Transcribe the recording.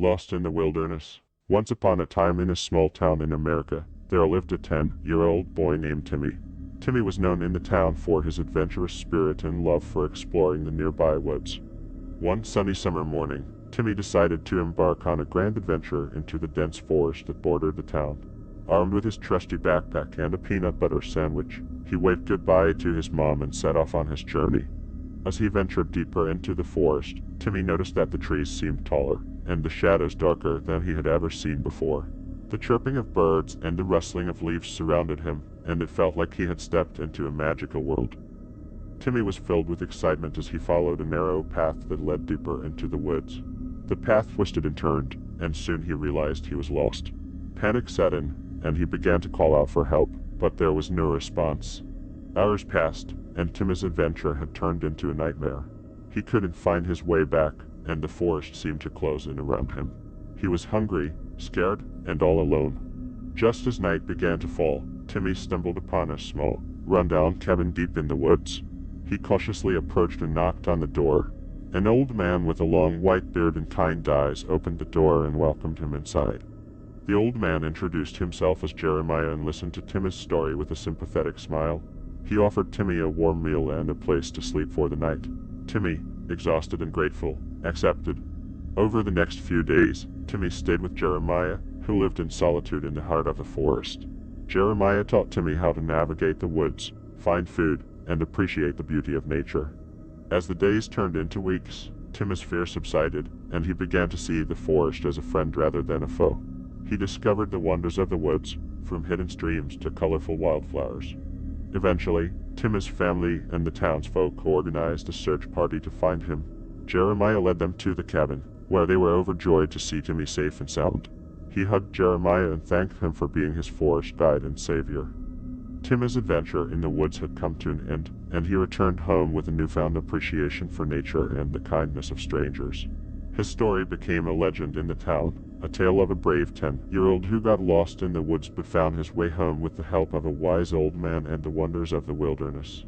Lost in the wilderness. Once upon a time in a small town in America, there lived a 10-year-old boy named Timmy. Timmy was known in the town for his adventurous spirit and love for exploring the nearby woods. One sunny summer morning, Timmy decided to embark on a grand adventure into the dense forest that bordered the town. Armed with his trusty backpack and a peanut butter sandwich, he waved goodbye to his mom and set off on his journey. As he ventured deeper into the forest, Timmy noticed that the trees seemed taller, and the shadows darker than he had ever seen before. The chirping of birds and the rustling of leaves surrounded him, and it felt like he had stepped into a magical world. Timmy was filled with excitement as he followed a narrow path that led deeper into the woods. The path twisted and turned, and soon he realized he was lost. Panic set in, and he began to call out for help, but there was no response. Hours passed, and Timmy's adventure had turned into a nightmare. He couldn't find his way back, and the forest seemed to close in around him. He was hungry, scared, and all alone. Just as night began to fall, Timmy stumbled upon a small, run-down cabin deep in the woods. He cautiously approached and knocked on the door. An old man with a long white beard and kind eyes opened the door and welcomed him inside. The old man introduced himself as Jeremiah and listened to Timmy's story with a sympathetic smile. He offered Timmy a warm meal and a place to sleep for the night. Timmy, exhausted and grateful, accepted. Over the next few days, Timmy stayed with Jeremiah, who lived in solitude in the heart of the forest. Jeremiah taught Timmy how to navigate the woods, find food, and appreciate the beauty of nature. As the days turned into weeks, Timmy's fear subsided, and he began to see the forest as a friend rather than a foe. He discovered the wonders of the woods, from hidden streams to colorful wildflowers. Eventually, Timmy's family and the townsfolk organized a search party to find him. Jeremiah led them to the cabin, where they were overjoyed to see Timmy safe and sound. He hugged Jeremiah and thanked him for being his forest guide and savior. Timmy's adventure in the woods had come to an end, and he returned home with a newfound appreciation for nature and the kindness of strangers. His story became a legend in the town, a tale of a brave 10-year-old who got lost in the woods but found his way home with the help of a wise old man and the wonders of the wilderness.